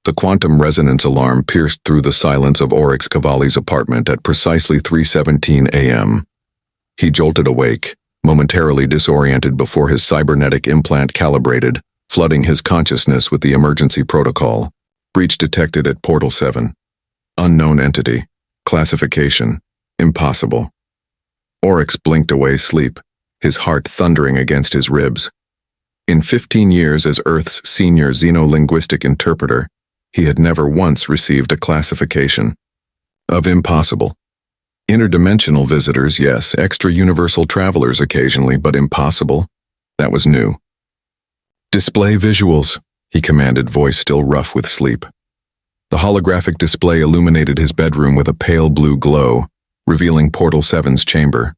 The quantum resonance alarm pierced through the silence of Oryx Cavalli's apartment at precisely 3:17 a.m. He jolted awake, momentarily disoriented before his cybernetic implant calibrated, flooding his consciousness with the emergency protocol. Breach detected at Portal 7. Unknown entity. Classification. Impossible. Oryx blinked away sleep, his heart thundering against his ribs. In 15 years as Earth's senior xenolinguistic interpreter, he had never once received a classification of impossible. Interdimensional visitors, yes, extra-universal travelers occasionally, but impossible? That was new. Display visuals, he commanded, voice still rough with sleep. The holographic display illuminated his bedroom with a pale blue glow, revealing Portal 7's chamber.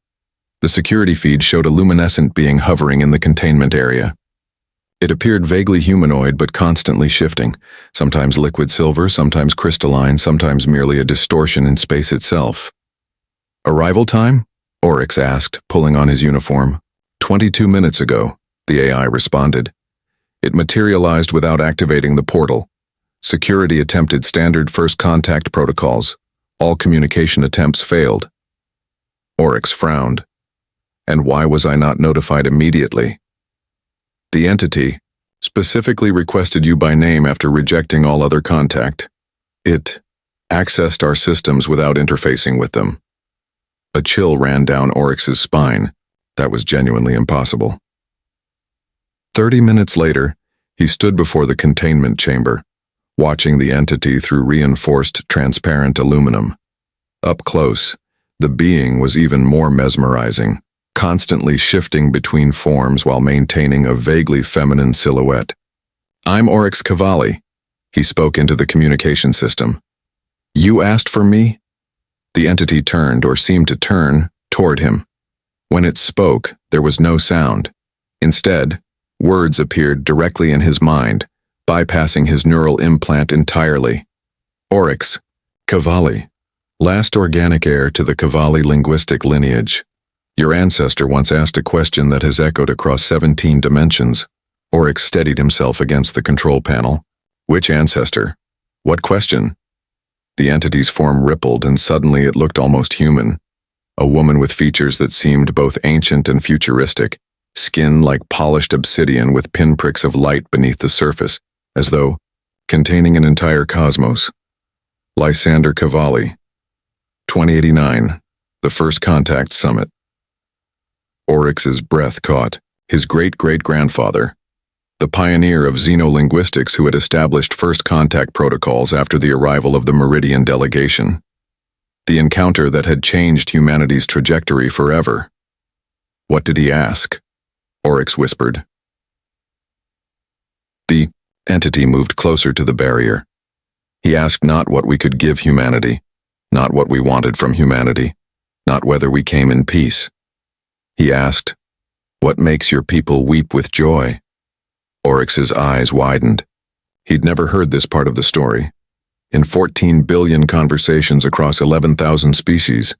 The security feed showed a luminescent being hovering in the containment area. It appeared vaguely humanoid but constantly shifting, sometimes liquid silver, sometimes crystalline, sometimes merely a distortion in space itself. Arrival time? Oryx asked, pulling on his uniform. 22 minutes ago, the AI responded. It materialized without activating the portal. Security attempted standard first contact protocols. All communication attempts failed. Oryx frowned. And why was I not notified immediately? The entity specifically requested you by name after rejecting all other contact. It accessed our systems without interfacing with them. A chill ran down Oryx's spine. That was genuinely impossible. 30 minutes later, he stood before the containment chamber, watching the entity through reinforced transparent aluminum. Up close, the being was even more mesmerizing, constantly shifting between forms while maintaining a vaguely feminine silhouette. I'm Oryx Cavalli, he spoke into the communication system. You asked for me? The entity turned, or seemed to turn, toward him. When it spoke, there was no sound. Instead, words appeared directly in his mind, bypassing his neural implant entirely. Oryx, Cavalli, last organic heir to the Cavalli linguistic lineage. Your ancestor once asked a question that has echoed across 17 dimensions. Oryx steadied himself against the control panel. Which ancestor? What question? The entity's form rippled, and suddenly it looked almost human. A woman with features that seemed both ancient and futuristic, skin like polished obsidian with pinpricks of light beneath the surface, as though containing an entire cosmos. Lysander Cavalli, 2089, the First Contact Summit. Oryx's breath caught. His great-great-grandfather, the pioneer of xenolinguistics who had established first contact protocols after the arrival of the Meridian delegation. The encounter that had changed humanity's trajectory forever. What did he ask? Oryx whispered. The entity moved closer to the barrier. He asked not what we could give humanity, not what we wanted from humanity, not whether we came in peace. He asked, what makes your people weep with joy? Oryx's eyes widened. He'd never heard this part of the story. In 14 billion conversations across 11,000 species,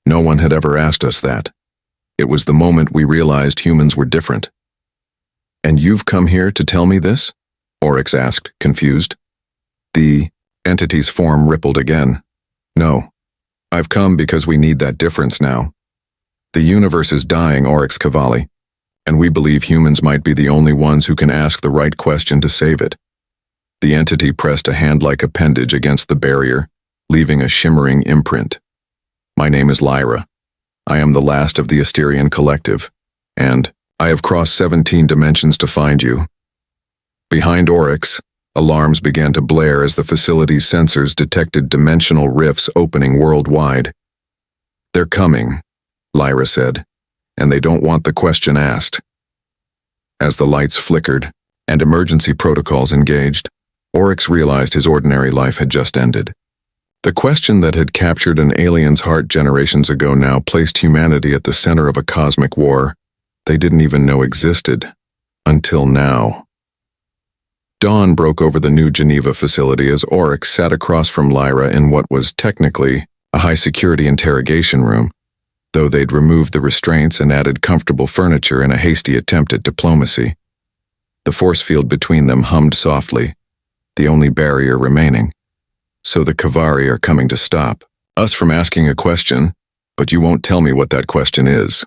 no one had ever asked us that. It was the moment we realized humans were different. And you've come here to tell me this? Oryx asked, confused. The entity's form rippled again. No. I've come because we need that difference now. The universe is dying, Oryx Cavalli, and we believe humans might be the only ones who can ask the right question to save it. The entity pressed a hand-like appendage against the barrier, leaving a shimmering imprint. My name is Lyra. I am the last of the Asterian collective, and I have crossed 17 dimensions to find you. Behind Oryx, alarms began to blare as the facility's sensors detected dimensional rifts opening worldwide. They're coming, Lyra said, and they don't want the question asked. As the lights flickered and emergency protocols engaged, Oryx realized his ordinary life had just ended. The question that had captured an alien's heart generations ago now placed humanity at the center of a cosmic war they didn't even know existed, until now. Dawn broke over the New Geneva facility as Oryx sat across from Lyra in what was technically a high-security interrogation room, though they'd removed the restraints and added comfortable furniture in a hasty attempt at diplomacy. The force field between them hummed softly, the only barrier remaining. So the Kavari are coming to stop us from asking a question, but you won't tell me what that question is,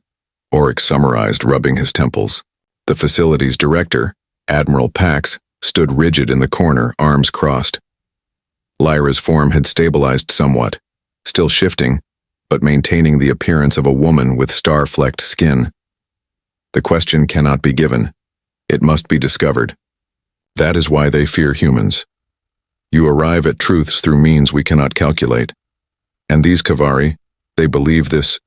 Oryx summarized, rubbing his temples. The facility's director, Admiral Pax, stood rigid in the corner, arms crossed. Lyra's form had stabilized somewhat, still shifting, but maintaining the appearance of a woman with star-flecked skin. The question cannot be given. It must be discovered. That is why they fear humans. You arrive at truths through means we cannot calculate. And these Kavari, they believe this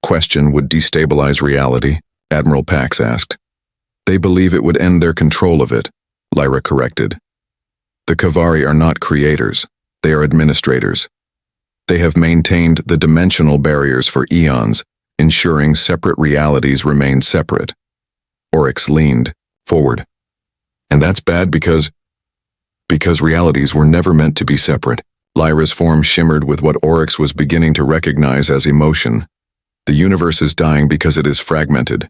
question would destabilize reality, Admiral Pax asked. They believe it would end their control of it, Lyra corrected. The Kavari are not creators, they are administrators. They have maintained the dimensional barriers for eons, ensuring separate realities remain separate. Oryx leaned forward. And that's bad because realities were never meant to be separate. Lyra's form shimmered with what Oryx was beginning to recognize as emotion. The universe is dying because it is fragmented.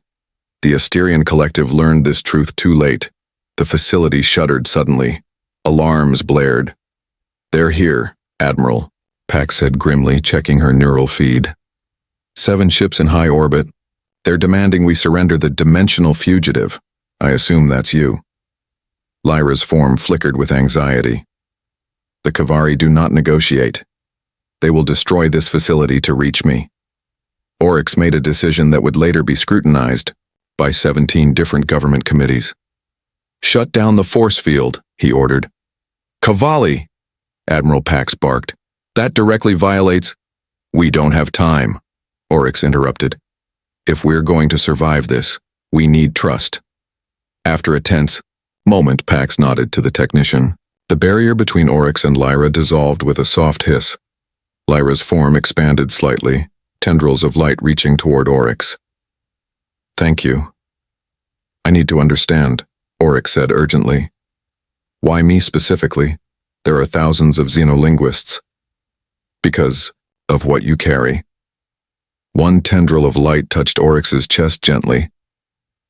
The Asterian collective learned this truth too late. The facility shuddered suddenly. Alarms blared. They're here, Admiral, Pax said grimly, checking her neural feed. 7 ships in high orbit. They're demanding we surrender the dimensional fugitive. I assume that's you. Lyra's form flickered with anxiety. The Kavari do not negotiate. They will destroy this facility to reach me. Oryx made a decision that would later be scrutinized by 17 different government committees. Shut down the force field, he ordered. Cavalli, Admiral Pax barked. That directly violates— We don't have time, Oryx interrupted. If we're going to survive this, we need trust. After a tense moment, Pax nodded to the technician. The barrier between Oryx and Lyra dissolved with a soft hiss. Lyra's form expanded slightly, tendrils of light reaching toward Oryx. Thank you. I need to understand, Oryx said urgently. Why me specifically? There are thousands of xenolinguists. Because of what you carry. One tendril of light touched Oryx's chest gently.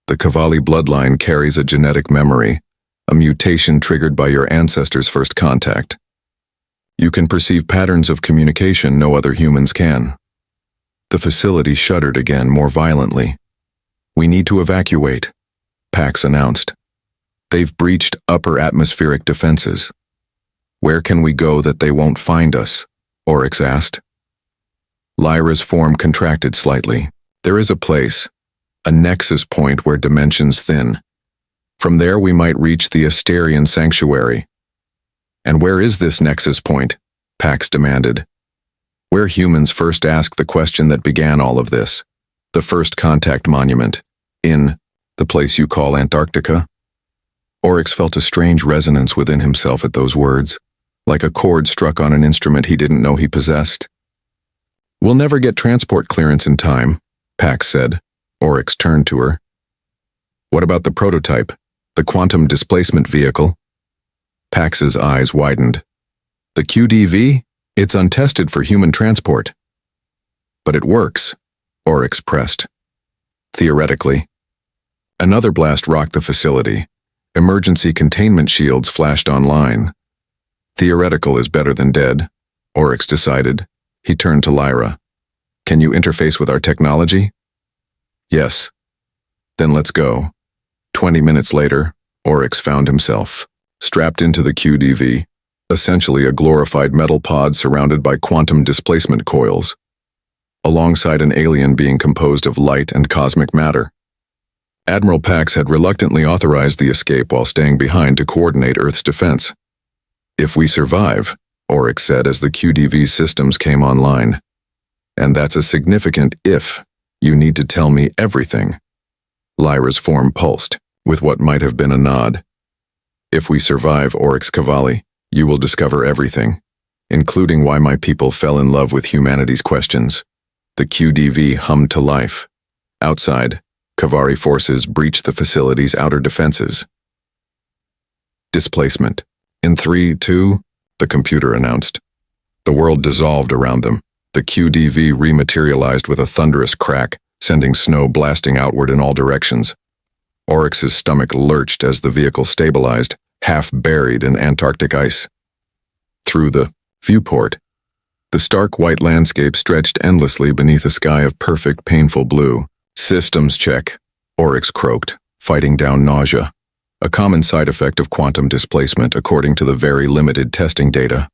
The Cavalli bloodline carries a genetic memory, a mutation triggered by your ancestors' first contact. You can perceive patterns of communication no other humans can. The facility shuddered again, more violently. We need to evacuate, Pax announced. They've breached upper atmospheric defenses. Where can we go that they won't find us? Oryx asked. Lyra's form contracted slightly. There is a place, a nexus point where dimensions thin. From there we might reach the Asterian sanctuary. And where is this nexus point? Pax demanded. Where humans first asked the question that began all of this. The first contact monument. In the place you call Antarctica. Oryx felt a strange resonance within himself at those words, like a chord struck on an instrument he didn't know he possessed. We'll never get transport clearance in time, Pax said. Oryx turned to her. What about the prototype, the quantum displacement vehicle? Pax's eyes widened. The QDV? It's untested for human transport. But it works, Oryx pressed. Theoretically. Another blast rocked the facility. Emergency containment shields flashed online. Theoretical is better than dead, Oryx decided. He turned to Lyra. Can you interface with our technology? Yes. Then let's go. 20 minutes later, Oryx found himself strapped into the QDV, essentially a glorified metal pod surrounded by quantum displacement coils, alongside an alien being composed of light and cosmic matter. Admiral Pax had reluctantly authorized the escape while staying behind to coordinate Earth's defense. If we survive, Oryx said as the QDV systems came online. And that's a significant if. You need to tell me everything. Lyra's form pulsed, with what might have been a nod. If we survive, Oryx Cavalli, you will discover everything, including why my people fell in love with humanity's questions. The QDV hummed to life. Outside, Kavari forces breached the facility's outer defenses. Displacement. In 3, 2, the computer announced. The world dissolved around them. The QDV rematerialized with a thunderous crack, sending snow blasting outward in all directions. Oryx's stomach lurched as the vehicle stabilized, half buried in Antarctic ice. Through the viewport, the stark white landscape stretched endlessly beneath a sky of perfect, painful blue. Systems check, Oryx croaked, fighting down nausea, a common side effect of quantum displacement according to the very limited testing data.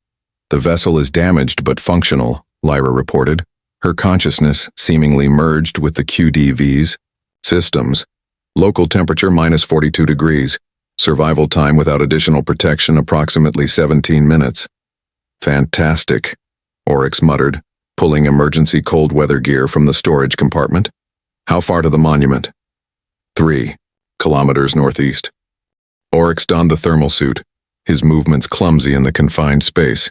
The vessel is damaged but functional, Lyra reported, her consciousness seemingly merged with the QDV's. Systems. Local temperature minus 42 degrees. Survival time without additional protection approximately 17 minutes. Fantastic, Oryx muttered, pulling emergency cold weather gear from the storage compartment. How far to the monument? 3 kilometers northeast. Oryx donned the thermal suit, his movements clumsy in the confined space.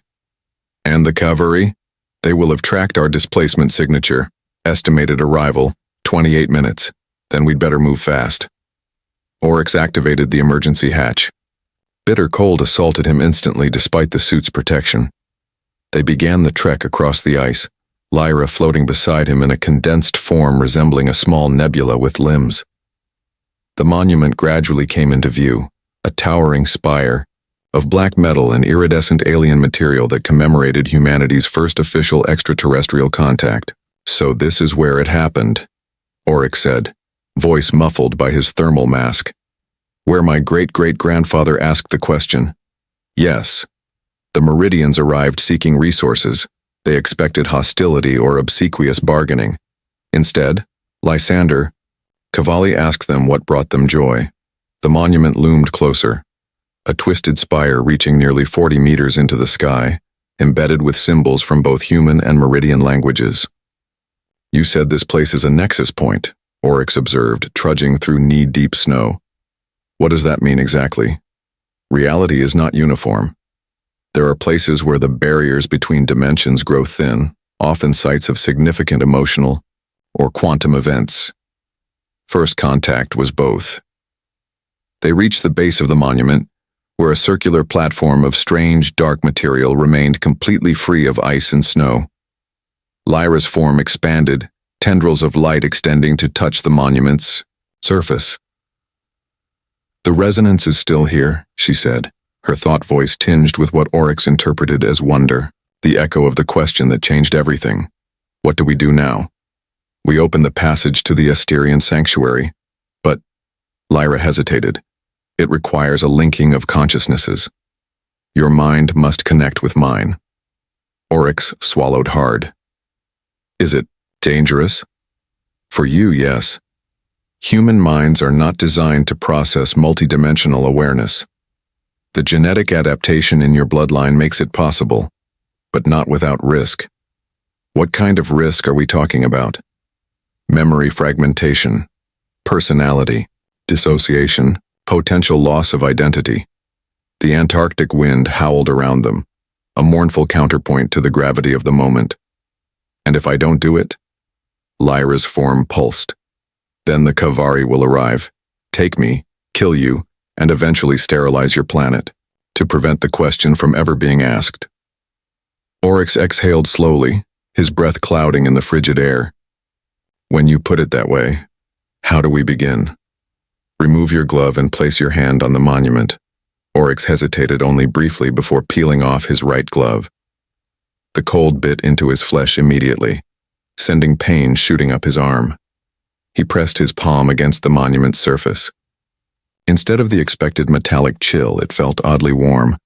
And the cavalry? They will have tracked our displacement signature. Estimated arrival, 28 minutes. Then we'd better move fast. Oryx activated the emergency hatch. Bitter cold assaulted him instantly despite the suit's protection. They began the trek across the ice, Lyra floating beside him in a condensed form resembling a small nebula with limbs. The monument gradually came into view, a towering spire of black metal and iridescent alien material that commemorated humanity's first official extraterrestrial contact. So this is where it happened, Oryx said, voice muffled by his thermal mask. Where my great-great-grandfather asked the question. Yes. The Meridians arrived seeking resources. They expected hostility or obsequious bargaining. Instead, Lysander, Cavalli asked them what brought them joy. The monument loomed closer, a twisted spire reaching nearly 40 meters into the sky, embedded with symbols from both human and Meridian languages. You said this place is a nexus point, Oryx observed, trudging through knee-deep snow. What does that mean exactly? Reality is not uniform. There are places where the barriers between dimensions grow thin, often sites of significant emotional or quantum events. First contact was both. They reached the base of the monument, where a circular platform of strange, dark material remained completely free of ice and snow. Lyra's form expanded, tendrils of light extending to touch the monument's surface. The resonance is still here, she said, her thought voice tinged with what Oryx interpreted as wonder, the echo of the question that changed everything. What do we do now? We open the passage to the Asterian sanctuary, but Lyra hesitated. It requires a linking of consciousnesses. Your mind must connect with mine. Oryx swallowed hard. Is it dangerous? For you, yes. Human minds are not designed to process multidimensional awareness. The genetic adaptation in your bloodline makes it possible, but not without risk. What kind of risk are we talking about? Memory fragmentation, personality, dissociation, potential loss of identity. The Antarctic wind howled around them, a mournful counterpoint to the gravity of the moment. And if I don't do it? Lyra's form pulsed. Then the Kavari will arrive, take me, kill you, and eventually sterilize your planet, to prevent the question from ever being asked. Oryx exhaled slowly, his breath clouding in the frigid air. When you put it that way, how do we begin? Remove your glove and place your hand on the monument. Oryx hesitated only briefly before peeling off his right glove. The cold bit into his flesh immediately, sending pain shooting up his arm. He pressed his palm against the monument's surface. Instead of the expected metallic chill, it felt oddly warm.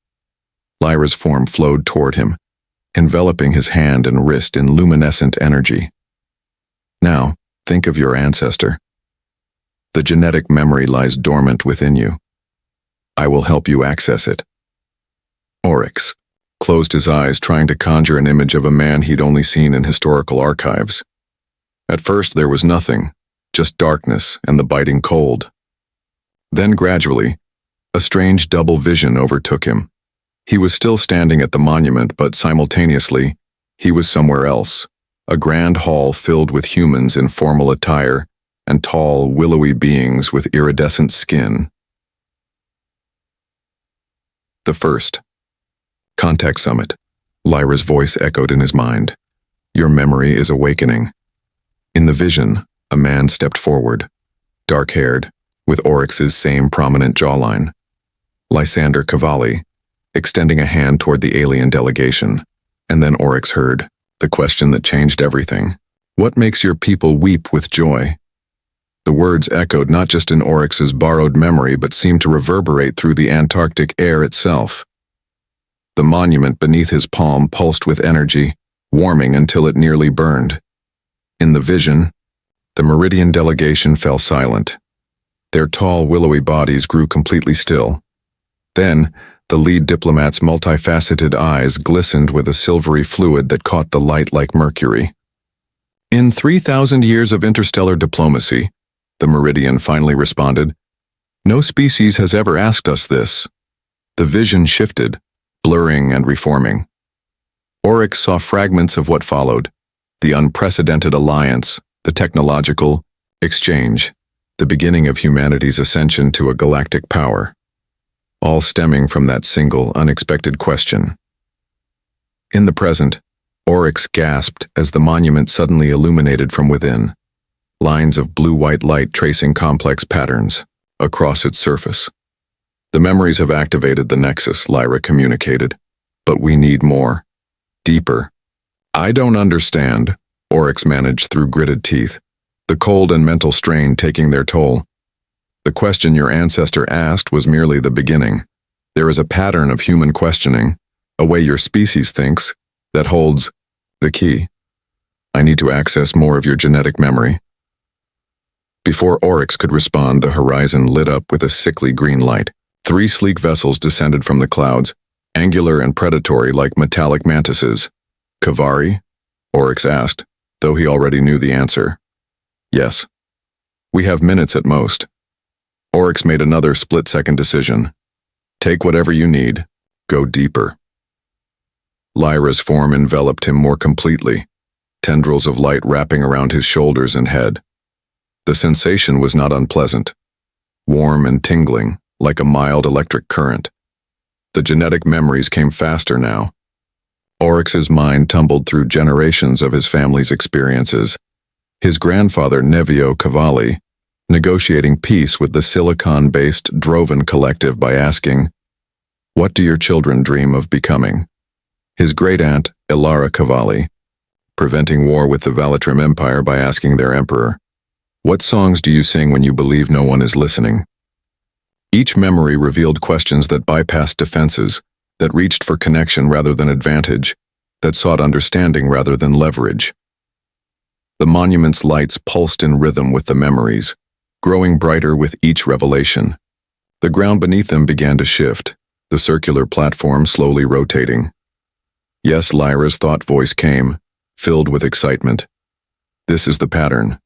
Lyra's form flowed toward him, enveloping his hand and wrist in luminescent energy. Now, think of your ancestor. The genetic memory lies dormant within you. I will help you access it. Oryx closed his eyes, trying to conjure an image of a man he'd only seen in historical archives. At first there was nothing, just darkness and the biting cold. Then gradually, a strange double vision overtook him. He was still standing at the monument, but simultaneously, he was somewhere else. A grand hall filled with humans in formal attire and tall, willowy beings with iridescent skin. The first. Contact Summit. Lyra's voice echoed in his mind. Your memory is awakening. In the vision, a man stepped forward, dark-haired, with Oryx's same prominent jawline. Lysander Cavalli, extending a hand toward the alien delegation. And then Oryx heard the question that changed everything. What makes your people weep with joy? The words echoed not just in Oryx's borrowed memory but seemed to reverberate through the Antarctic air itself. The monument beneath his palm pulsed with energy, warming until it nearly burned. In the vision, the Meridian delegation fell silent. Their tall, willowy bodies grew completely still. Then, the lead diplomat's multifaceted eyes glistened with a silvery fluid that caught the light like mercury. In 3,000 years of interstellar diplomacy, the Meridian finally responded, no species has ever asked us this. The vision shifted, blurring and reforming. Oryx saw fragments of what followed, the unprecedented alliance, the technological exchange, the beginning of humanity's ascension to a galactic power, all stemming from that single, unexpected question. In the present, Oryx gasped as the monument suddenly illuminated from within, lines of blue-white light tracing complex patterns across its surface. The memories have activated the nexus, Lyra communicated, but we need more. Deeper. I don't understand, Oryx managed through gritted teeth, the cold and mental strain taking their toll. The question your ancestor asked was merely the beginning. There is a pattern of human questioning, a way your species thinks, that holds the key. I need to access more of your genetic memory. Before Oryx could respond, the horizon lit up with a sickly green light. 3 sleek vessels descended from the clouds, angular and predatory like metallic mantises. Cavalli? Oryx asked, though he already knew the answer. Yes. We have minutes at most. Oryx made another split-second decision. Take whatever you need. Go deeper. Lyra's form enveloped him more completely, tendrils of light wrapping around his shoulders and head. The sensation was not unpleasant, warm and tingling, like a mild electric current. The genetic memories came faster now. Oryx's mind tumbled through generations of his family's experiences. His grandfather, Nevio Cavalli, negotiating peace with the silicon-based Drovan collective by asking, "What do your children dream of becoming?" His great-aunt, Ilara Cavalli, preventing war with the Valitrim Empire by asking their emperor, "What songs do you sing when you believe no one is listening?" Each memory revealed questions that bypassed defenses, that reached for connection rather than advantage, that sought understanding rather than leverage. The monument's lights pulsed in rhythm with the memories, growing brighter with each revelation. The ground beneath them began to shift, the circular platform slowly rotating. Yes, Lyra's thought voice came, filled with excitement. This is the pattern.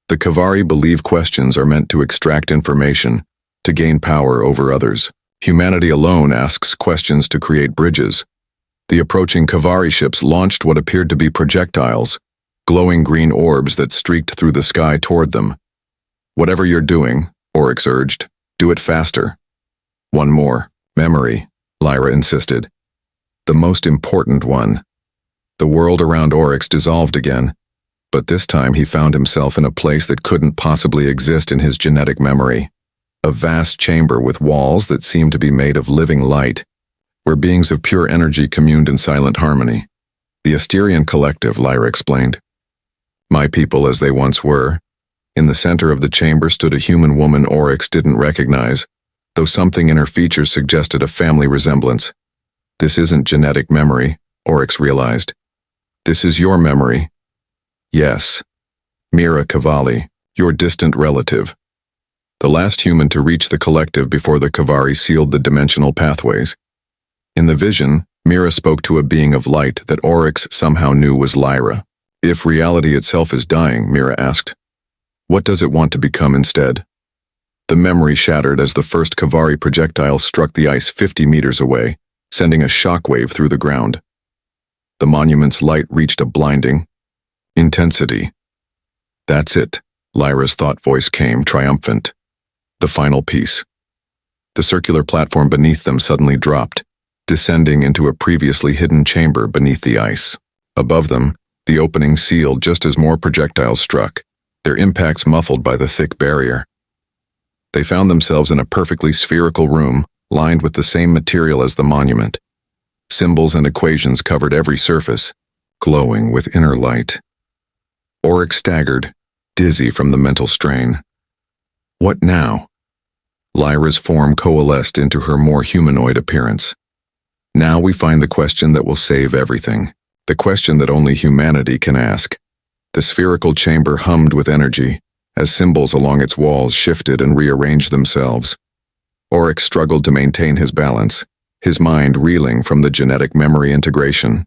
The Cavalli believe questions are meant to extract information, to gain power over others. Humanity alone asks questions to create bridges. The approaching Cavalli ships launched what appeared to be projectiles, glowing green orbs that streaked through the sky toward them. Whatever you're doing, Oryx urged, do it faster. One more. Memory, Lyra insisted. The most important one. The world around Oryx dissolved again, but this time he found himself in a place that couldn't possibly exist in his genetic memory. A vast chamber with walls that seemed to be made of living light, where beings of pure energy communed in silent harmony. The Asterian collective, Lyra explained. My people as they once were. In the center of the chamber stood a human woman Oryx didn't recognize, though something in her features suggested a family resemblance. This isn't genetic memory, Oryx realized. This is your memory. Yes. Mira Cavalli, your distant relative. The last human to reach the collective before the Cavalli sealed the dimensional pathways. In the vision, Mira spoke to a being of light that Oryx somehow knew was Lyra. If reality itself is dying, Mira asked, what does it want to become instead? The memory shattered as the first Cavalli projectile struck the ice 50 meters away, sending a shockwave through the ground. The monument's light reached a blinding intensity. That's it, Lyra's thought voice came, triumphant. The final piece. The circular platform beneath them suddenly dropped, descending into a previously hidden chamber beneath the ice. Above them, the opening sealed just as more projectiles struck, their impacts muffled by the thick barrier. They found themselves in a perfectly spherical room, lined with the same material as the monument. Symbols and equations covered every surface, glowing with inner light. Oryx staggered, dizzy from the mental strain. What now? Lyra's form coalesced into her more humanoid appearance. Now we find the question that will save everything, the question that only humanity can ask. The spherical chamber hummed with energy, as symbols along its walls shifted and rearranged themselves. Oryx struggled to maintain his balance, his mind reeling from the genetic memory integration.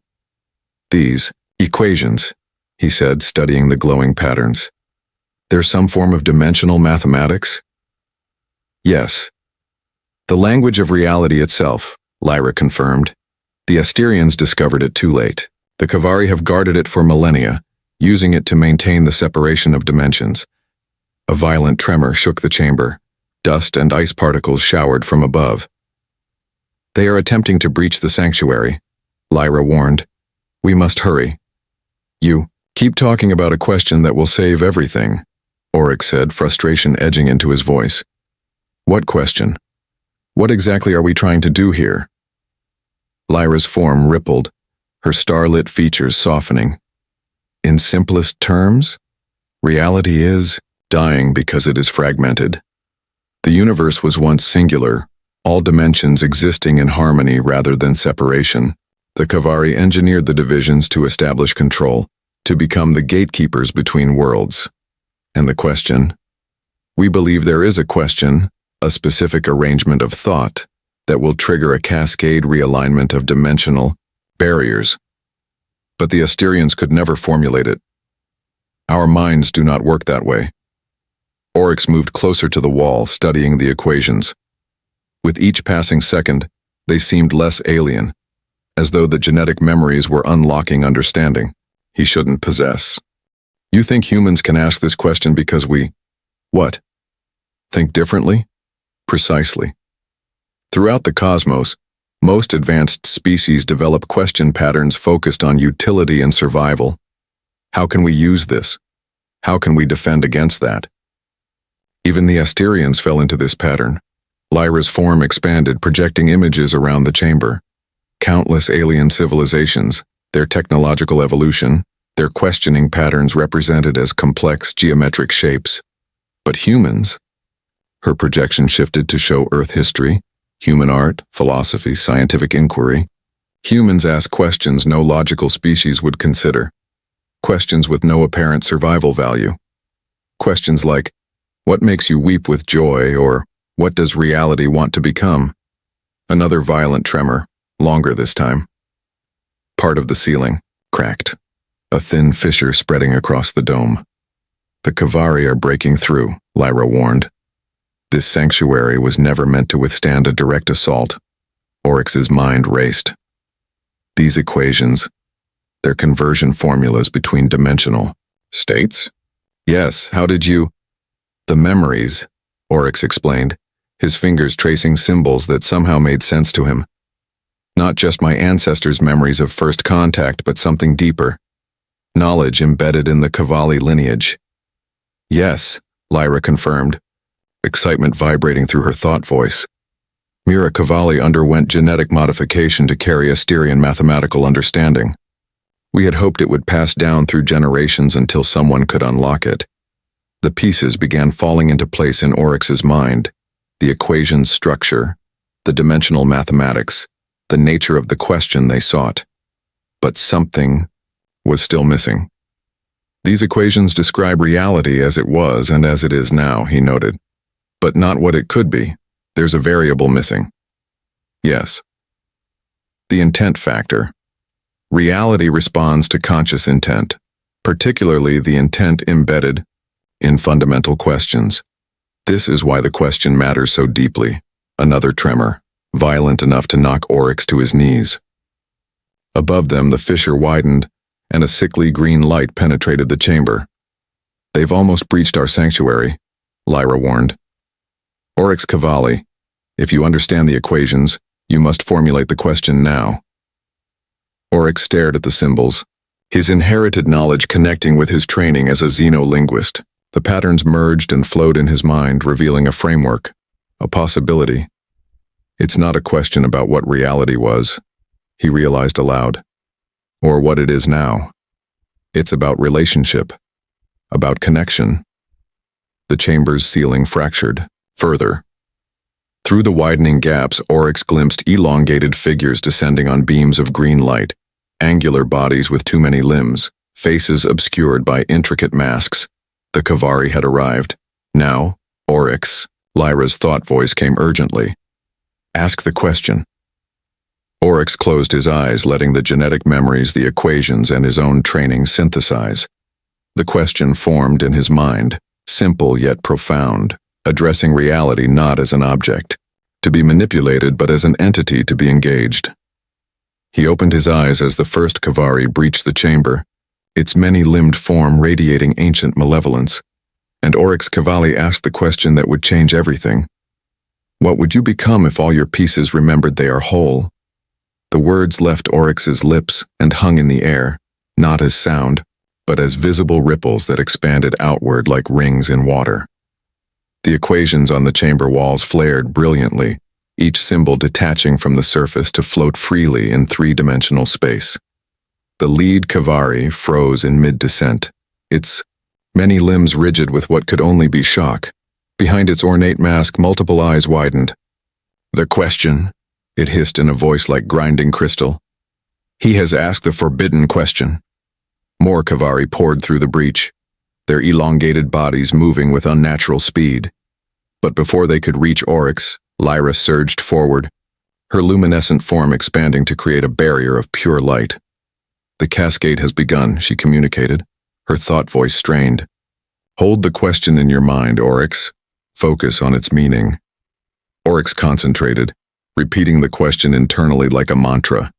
These equations, he said, studying the glowing patterns. They're some form of dimensional mathematics? Yes. The language of reality itself, Lyra confirmed. The Asterians discovered it too late. The Kavari have guarded it for millennia, using it to maintain the separation of dimensions. A violent tremor shook the chamber. Dust and ice particles showered from above. They are attempting to breach the sanctuary, Lyra warned. We must hurry. You keep talking about a question that will save everything, Oryx said, frustration edging into his voice. What question? What exactly are we trying to do here? Lyra's form rippled, her starlit features softening. In simplest terms, reality is dying because it is fragmented. The universe was once singular, all dimensions existing in harmony rather than separation. The Kavari engineered the divisions to establish control, to become the gatekeepers between worlds. And the question? We believe there is a question, a specific arrangement of thought, that will trigger a cascade realignment of dimensional barriers. But the Asterians could never formulate it. Our minds do not work that way. Oryx moved closer to the wall, studying the equations. With each passing second, they seemed less alien, as though the genetic memories were unlocking understanding he shouldn't possess. You think humans can ask this question because we, what? Think differently? Precisely. Throughout the cosmos, most advanced species develop question patterns focused on utility and survival. How can we use this? How can we defend against that? Even the Asterians fell into this pattern. Lyra's form expanded, projecting images around the chamber. Countless alien civilizations, their technological evolution, their questioning patterns represented as complex geometric shapes. But humans? Her projection shifted to show Earth history, human art, philosophy, scientific inquiry. Humans ask questions no logical species would consider. Questions with no apparent survival value. Questions like, what makes you weep with joy, or what does reality want to become? Another violent tremor, longer this time. Part of the ceiling cracked, a thin fissure spreading across the dome. The Kavari are breaking through, Lyra warned. This sanctuary was never meant to withstand a direct assault. Oryx's mind raced. These equations, their conversion formulas between dimensional states? Yes, how did you? The memories, Oryx explained, his fingers tracing symbols that somehow made sense to him. Not just my ancestors' memories of first contact, but something deeper. Knowledge embedded in the Cavalli lineage. Yes, Lyra confirmed, excitement vibrating through her thought voice. Mira Cavalli underwent genetic modification to carry Asterian mathematical understanding. We had hoped it would pass down through generations until someone could unlock it. The pieces began falling into place in Oryx's mind, the equation's structure, the dimensional mathematics, the nature of the question they sought. But something was still missing. These equations describe reality as it was and as it is now, he noted. But not what it could be. There's a variable missing. Yes. The intent factor. Reality responds to conscious intent, particularly the intent embedded in fundamental questions. This is why the question matters so deeply. Another tremor, violent enough to knock Oryx to his knees. Above them, the fissure widened, and a sickly green light penetrated the chamber. They've almost breached our sanctuary, Lyra warned. Oryx Cavalli, if you understand the equations, you must formulate the question now. Oryx stared at the symbols, his inherited knowledge connecting with his training as a xenolinguist. The patterns merged and flowed in his mind, revealing a framework, a possibility. It's not a question about what reality was, he realized aloud, or what it is now. It's about relationship, about connection. The chamber's ceiling fractured, further. Through the widening gaps, Oryx glimpsed elongated figures descending on beams of green light, angular bodies with too many limbs, faces obscured by intricate masks. The Kavari had arrived. Now, Oryx, Lyra's thought voice came urgently. Ask the question. Oryx closed his eyes, letting the genetic memories, the equations, and his own training synthesize. The question formed in his mind, simple yet profound, addressing reality not as an object, to be manipulated but as an entity to be engaged. He opened his eyes as the first Kavari breached the chamber, its many-limbed form radiating ancient malevolence, and Oryx Cavalli asked the question that would change everything. What would you become if all your pieces remembered they are whole? The words left Oryx's lips and hung in the air, not as sound, but as visible ripples that expanded outward like rings in water. The equations on the chamber walls flared brilliantly, each symbol detaching from the surface to float freely in three-dimensional space. The lead Kavari froze in mid-descent, its many limbs rigid with what could only be shock. Behind its ornate mask, multiple eyes widened. The question, it hissed in a voice like grinding crystal. He has asked the forbidden question. More Kavari poured through the breach, their elongated bodies moving with unnatural speed. But before they could reach Oryx, Lyra surged forward, her luminescent form expanding to create a barrier of pure light. The cascade has begun, she communicated, her thought voice strained. Hold the question in your mind, Oryx. Focus on its meaning. Oryx concentrated, repeating the question internally like a mantra.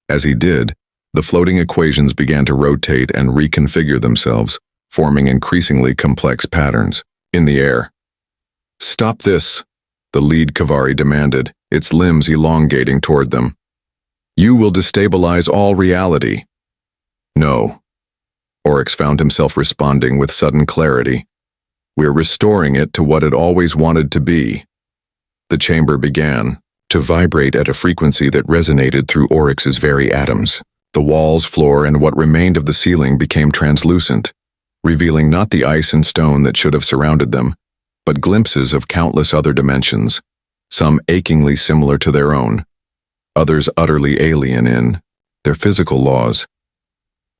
As he did, the floating equations began to rotate and reconfigure themselves, forming increasingly complex patterns in the air. Stop this, the lead Kavari demanded, its limbs elongating toward them. You will destabilize all reality. No. Oryx found himself responding with sudden clarity. We're restoring it to what it always wanted to be. The chamber began to vibrate at a frequency that resonated through Oryx's very atoms. The walls, floor, and what remained of the ceiling became translucent, revealing not the ice and stone that should have surrounded them, but glimpses of countless other dimensions, some achingly similar to their own, others utterly alien in their physical laws.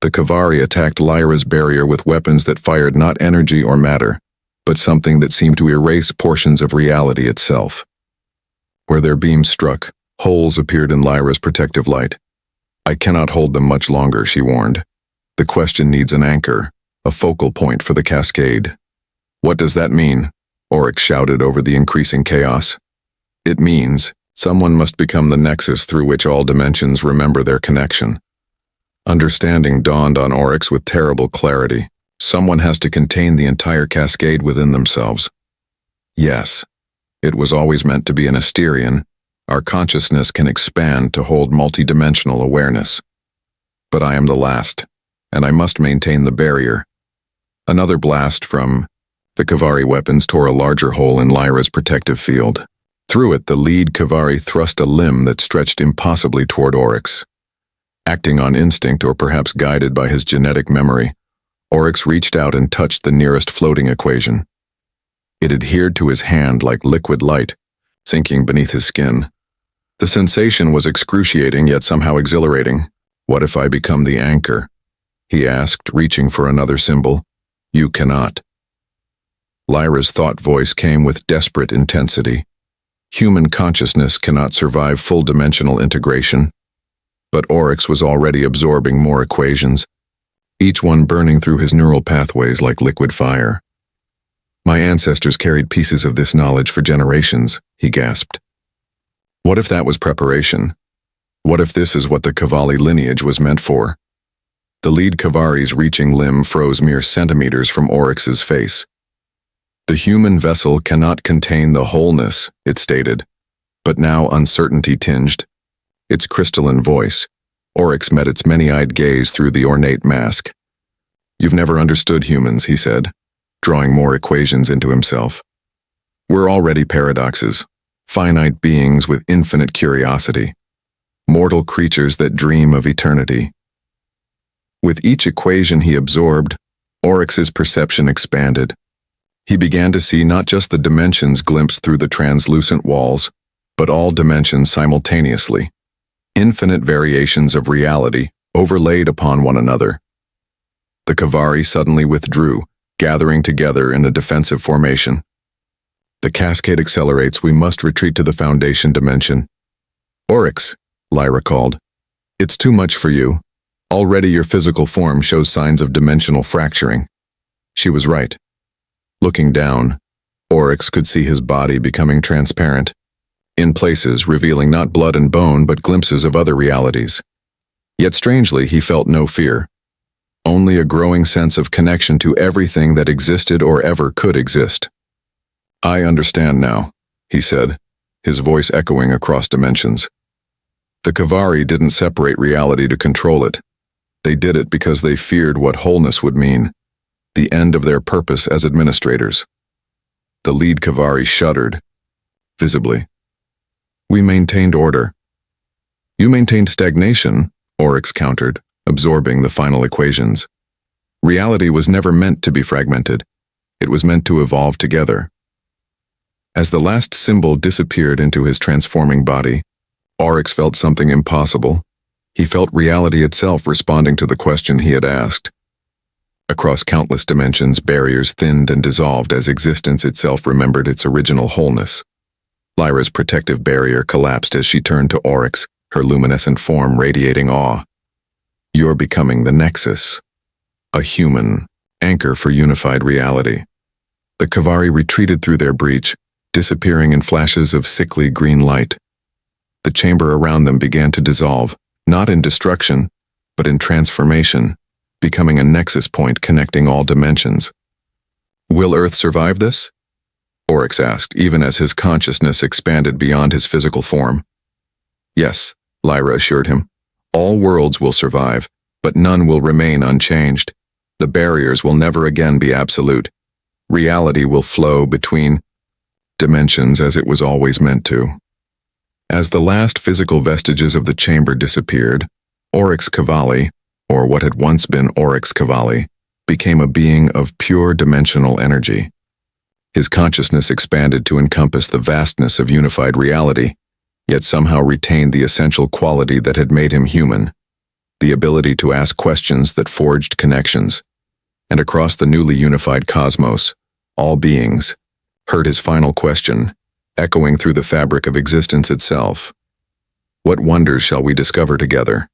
The Kavari attacked Lyra's barrier with weapons that fired not energy or matter, but something that seemed to erase portions of reality itself. Where their beams struck, holes appeared in Lyra's protective light. I cannot hold them much longer, she warned. The question needs an anchor, a focal point for the cascade. What does that mean? Oryx shouted over the increasing chaos. It means someone must become the nexus through which all dimensions remember their connection. Understanding dawned on Oryx with terrible clarity. Someone has to contain the entire cascade within themselves. Yes, it was always meant to be an Asterian. Our consciousness can expand to hold multidimensional awareness. But I am the last, and I must maintain the barrier. Another blast from the Kavari weapons tore a larger hole in Lyra's protective field. Through it, the lead Kavari thrust a limb that stretched impossibly toward Oryx. Acting on instinct or perhaps guided by his genetic memory, Oryx reached out and touched the nearest floating equation. It adhered to his hand like liquid light, sinking beneath his skin. The sensation was excruciating yet somehow exhilarating. What if I become the anchor? He asked, reaching for another symbol. You cannot. Lyra's thought voice came with desperate intensity. Human consciousness cannot survive full-dimensional integration. But Oryx was already absorbing more equations, each one burning through his neural pathways like liquid fire. My ancestors carried pieces of this knowledge for generations, he gasped. What if that was preparation? What if this is what the Cavalli lineage was meant for? The lead Kavari's reaching limb froze mere centimeters from Oryx's face. The human vessel cannot contain the wholeness, it stated, but now uncertainty tinged its crystalline voice. Oryx met its many-eyed gaze through the ornate mask. You've never understood humans, he said, drawing more equations into himself. We're already paradoxes, finite beings with infinite curiosity, mortal creatures that dream of eternity. With each equation he absorbed, Oryx's perception expanded. He began to see not just the dimensions glimpsed through the translucent walls, but all dimensions simultaneously, infinite variations of reality overlaid upon one another. The Kavari suddenly withdrew, gathering together in a defensive formation. The cascade accelerates. We must retreat to the foundation dimension. Oryx, Lyra called. It's too much for you. Already your physical form shows signs of dimensional fracturing. She was right. Looking down, Oryx could see his body becoming transparent, in places revealing not blood and bone but glimpses of other realities. Yet strangely, he felt no fear. Only a growing sense of connection to everything that existed or ever could exist. I understand now, he said, his voice echoing across dimensions. The Kavari didn't separate reality to control it. They did it because they feared what wholeness would mean, the end of their purpose as administrators. The lead Kavari shuddered, visibly. We maintained order. You maintained stagnation, Oryx countered, absorbing the final equations. Reality was never meant to be fragmented. It was meant to evolve together. As the last symbol disappeared into his transforming body, Oryx felt something impossible. He felt reality itself responding to the question he had asked. Across countless dimensions, barriers thinned and dissolved as existence itself remembered its original wholeness. Lyra's protective barrier collapsed as she turned to Oryx, her luminescent form radiating awe. You're becoming the Nexus, a human anchor for unified reality. The Kavari retreated through their breach, disappearing in flashes of sickly green light. The chamber around them began to dissolve, not in destruction, but in transformation, becoming a nexus point connecting all dimensions. Will Earth survive this? Oryx asked, even as his consciousness expanded beyond his physical form. Yes, Lyra assured him. All worlds will survive, but none will remain unchanged. The barriers will never again be absolute. Reality will flow between dimensions as it was always meant to. As the last physical vestiges of the chamber disappeared, Oryx Cavalli, or what had once been Oryx Cavalli, became a being of pure dimensional energy. His consciousness expanded to encompass the vastness of unified reality, yet somehow retained the essential quality that had made him human, the ability to ask questions that forged connections. And across the newly unified cosmos, all beings heard his final question, echoing through the fabric of existence itself. What wonders shall we discover together?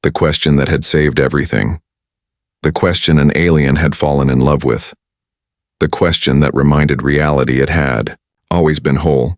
The question that had saved everything. The question an alien had fallen in love with. The question that reminded reality it had always been whole.